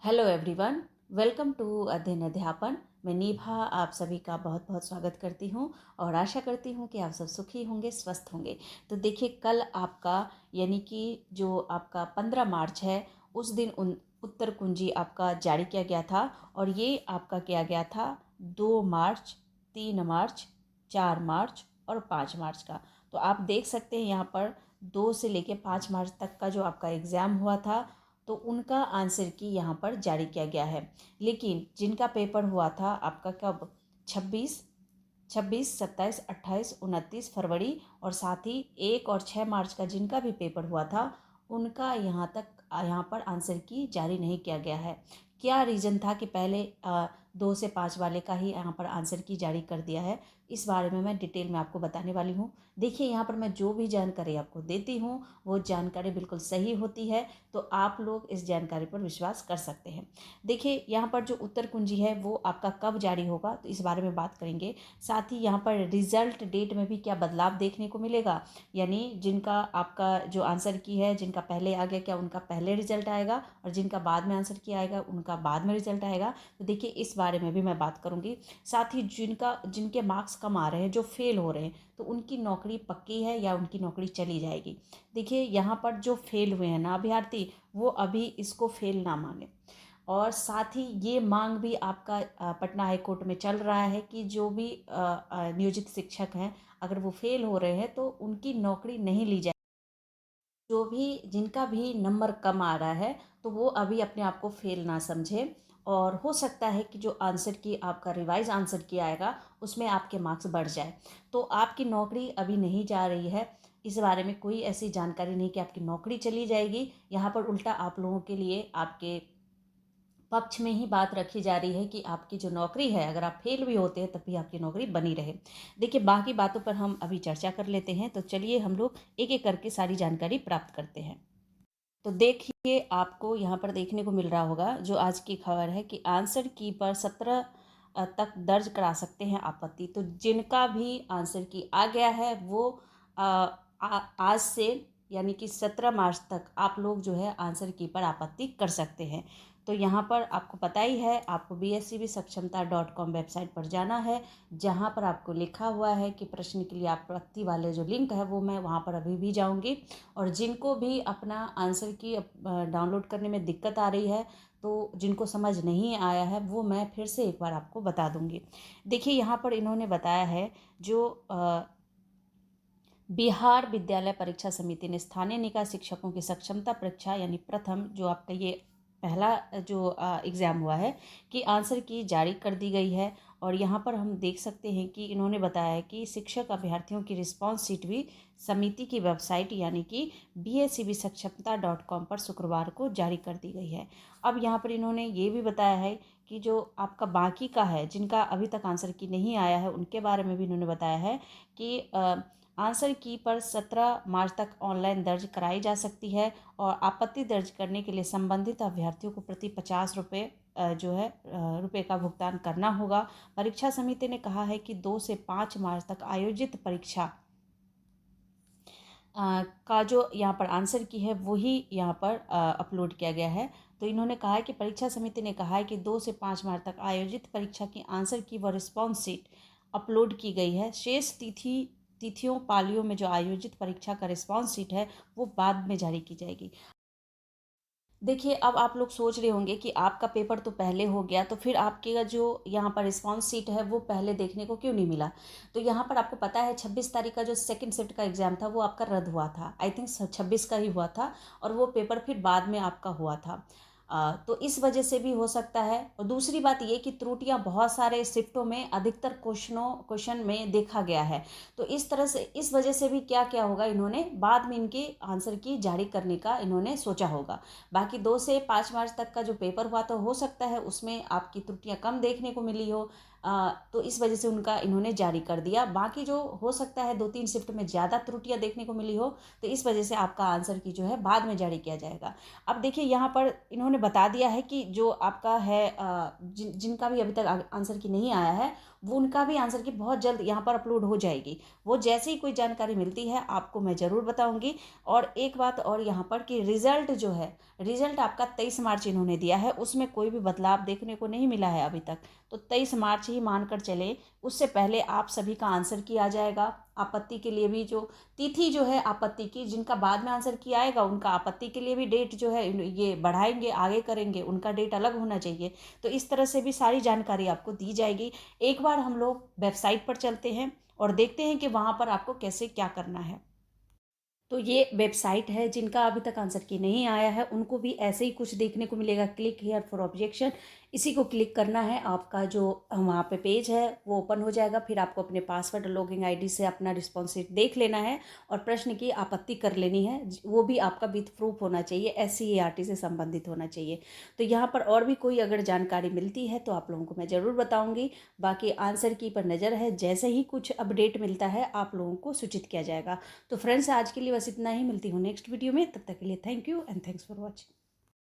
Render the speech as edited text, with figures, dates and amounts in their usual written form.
Hello everyone, welcome to अध्ययन अध्यापन। मैं निभा आप सभी का बहुत बहुत स्वागत करती हूँ और आशा करती हूँ कि आप सब सुखी होंगे, स्वस्थ होंगे। तो देखिए, कल आपका यानी कि जो आपका 15 मार्च है, उस दिन उत्तर कुंजी आपका जारी किया गया था और ये आपका किया गया था 2 मार्च, 3 मार्च, 4 मार्च और 5 मार्च का। तो आप देख सकते हैं यहाँ पर 2 से लेकर 5 मार्च तक का जो आपका एग्ज़ाम हुआ था, तो उनका आंसर की यहाँ पर जारी किया गया है। लेकिन जिनका पेपर हुआ था आपका कब, 26, 27, 28, 29 फरवरी और साथ ही 1 और 6 मार्च का जिनका भी पेपर हुआ था, उनका यहाँ पर आंसर की जारी नहीं किया गया है। क्या रीज़न था कि पहले 2 से 5 वाले का ही यहाँ पर आंसर की जारी कर दिया है, इस बारे में मैं डिटेल में आपको बताने वाली हूँ। देखिए, यहाँ पर मैं जो भी जानकारी आपको देती हूँ वो जानकारी बिल्कुल सही होती है, तो आप लोग इस जानकारी पर विश्वास कर सकते हैं। देखिए, यहाँ पर जो उत्तर कुंजी है वो आपका कब जारी होगा, तो इस बारे में बात करेंगे। साथ ही यहाँ पर रिजल्ट डेट में भी क्या बदलाव देखने को मिलेगा, यानी जिनका आपका जो आंसर की है, जिनका पहले आ गया, क्या उनका पहले रिजल्ट आएगा और जिनका बाद में आंसर की आएगा उनका बाद में रिजल्ट आएगा। तो देखिए, इस बारे में भी मैं बात करूँगी। साथ ही जिनके मार्क्स कम आ रहे हैं, जो फेल हो रहे हैं, तो उनकी नौकरी पक्की है या उनकी नौकरी चली जाएगी। देखिए, यहाँ पर जो फेल हुए हैं ना अभ्यर्थी, वो अभी इसको फेल ना माने। और साथ ही ये मांग भी आपका पटना हाई कोर्ट में चल रहा है कि जो भी नियोजित शिक्षक हैं, अगर वो फेल हो रहे हैं तो उनकी नौकरी नहीं ली जाए। जो भी जिनका भी नंबर कम आ रहा है, तो वो अभी अपने आप को फेल ना समझे। और हो सकता है कि जो आंसर की आपका रिवाइज आंसर की आएगा उसमें आपके मार्क्स बढ़ जाए। तो आपकी नौकरी अभी नहीं जा रही है, इस बारे में कोई ऐसी जानकारी नहीं कि आपकी नौकरी चली जाएगी। यहाँ पर उल्टा आप लोगों के लिए आपके पक्ष में ही बात रखी जा रही है कि आपकी जो नौकरी है, अगर आप फेल भी होते हैं तब भी आपकी नौकरी बनी रहे। देखिए, बाकी बातों पर हम अभी चर्चा कर लेते हैं, तो चलिए हम लोग एक एक करके सारी जानकारी प्राप्त करते हैं। तो देखिए, आपको यहाँ पर देखने को मिल रहा होगा जो आज की खबर है कि आंसर की पर 17 तक दर्ज करा सकते हैं आपत्ति। तो जिनका भी आंसर की आ गया है वो आज से यानी कि 17 मार्च तक आप लोग जो है आंसर की पर आपत्ति कर सकते हैं। तो यहाँ पर आपको पता ही है, आपको bscbsakshamta.com वेबसाइट पर जाना है, जहाँ पर आपको लिखा हुआ है कि प्रश्न के लिए आपत्ति वाले जो लिंक है वो मैं वहाँ पर अभी भी जाऊँगी। और जिनको भी अपना आंसर की डाउनलोड करने में दिक्कत आ रही है, तो जिनको समझ नहीं आया है, वो मैं फिर से एक बार आपको बता दूंगी। देखिए, यहाँ पर इन्होंने बताया है जो बिहार विद्यालय परीक्षा समिति ने स्थानीय निकाय शिक्षकों की सक्षमता परीक्षा यानी प्रथम जो आपका ये पहला जो एग्ज़ाम हुआ है कि आंसर की जारी कर दी गई है। और यहाँ पर हम देख सकते हैं कि इन्होंने बताया है कि शिक्षक अभ्यर्थियों की रिस्पांस शीट भी समिति की वेबसाइट यानी कि bscbsakshamta.com पर शुक्रवार को जारी कर दी गई है। अब यहाँ पर इन्होंने ये भी बताया है कि जो आपका बाकी का है, जिनका अभी तक आंसर की नहीं आया है, उनके बारे में भी इन्होंने बताया है कि आंसर की पर 17 मार्च तक ऑनलाइन दर्ज कराई जा सकती है और आपत्ति दर्ज करने के लिए संबंधित अभ्यर्थियों को प्रति 50 रुपये जो है रुपये का भुगतान करना होगा। परीक्षा समिति ने कहा है कि 2 से 5 मार्च तक आयोजित परीक्षा का जो यहाँ पर आंसर की है वही यहाँ पर अपलोड किया गया है। तो इन्होंने कहा है कि परीक्षा समिति ने कहा है कि 2 से 5 मार्च तक आयोजित परीक्षा की आंसर की व रिस्पॉन्स शीट अपलोड की गई है। शेष तिथियों पालियों में जो आयोजित परीक्षा का रिस्पॉन्स शीट है वो बाद में जारी की जाएगी। देखिए, अब आप लोग सोच रहे होंगे कि आपका पेपर तो पहले हो गया, तो फिर आपके जो यहाँ पर रिस्पॉन्स शीट है वो पहले देखने को क्यों नहीं मिला। तो यहाँ पर आपको पता है 26 तारीख का जो सेकंड शिफ्ट का एग्ज़ाम था वो आपका रद्द हुआ था। आई थिंक 26 का ही हुआ था और वो पेपर फिर बाद में आपका हुआ था। तो इस वजह से भी हो सकता है। और दूसरी बात ये कि त्रुटियां बहुत सारे शिफ्टों में अधिकतर क्वेश्चन में देखा गया है। तो इस तरह से इस वजह से भी क्या क्या होगा, इन्होंने बाद में इनके आंसर की जारी करने का इन्होंने सोचा होगा। बाकी 2 से 5 मार्च तक का जो पेपर हुआ तो हो सकता है उसमें आपकी त्रुटियां कम देखने को मिली हो। तो इस वजह से उनका इन्होंने जारी कर दिया। बाकी जो हो सकता है 2-3 शिफ्ट में ज़्यादा त्रुटियाँ देखने को मिली हो, तो इस वजह से आपका आंसर की जो है बाद में जारी किया जाएगा। अब देखिए यहाँ पर इन्होंने बता दिया है कि जो आपका है जिनका भी अभी तक आंसर की नहीं आया है, वो उनका भी आंसर की बहुत जल्द यहाँ पर अपलोड हो जाएगी। वो जैसे ही कोई जानकारी मिलती है आपको मैं ज़रूर बताऊंगी। और एक बात और यहाँ पर कि रिज़ल्ट जो है, रिज़ल्ट आपका 23 मार्च इन्होंने दिया है, उसमें कोई भी बदलाव देखने को नहीं मिला है अभी तक। तो 23 मार्च ही मानकर चलें, उससे पहले आप सभी का आंसर की आ जाएगा। आपत्ति के लिए भी जो तिथि जो है आपत्ति की, जिनका बाद में आंसर की आएगा उनका आपत्ति के लिए भी डेट जो है ये बढ़ाएंगे, आगे करेंगे, उनका डेट अलग होना चाहिए। तो इस तरह से भी सारी जानकारी आपको दी जाएगी। एक बार हम लोग वेबसाइट पर चलते हैं और देखते हैं कि वहाँ पर आपको कैसे क्या करना है। तो ये वेबसाइट है, जिनका अभी तक आंसर की नहीं आया है उनको भी ऐसे ही कुछ देखने को मिलेगा, क्लिक हियर फॉर ऑब्जेक्शन। इसी को क्लिक करना है, आपका जो वहाँ पे पेज है वो ओपन हो जाएगा। फिर आपको अपने पासवर्ड लॉगिन आईडी से अपना रिस्पॉन्स शीट देख लेना है और प्रश्न की आपत्ति कर लेनी है। वो भी आपका विथ प्रूफ होना चाहिए, SCERT से संबंधित होना चाहिए। तो यहाँ पर और भी कोई अगर जानकारी मिलती है तो आप लोगों को मैं ज़रूर बताऊँगी। बाकी आंसर की पर नज़र है, जैसे ही कुछ अपडेट मिलता है आप लोगों को सूचित किया जाएगा। तो फ्रेंड्स आज के लिए बस इतना ही, मिलती हूँ नेक्स्ट वीडियो में। तब तक के लिए thank you and thanks for watching.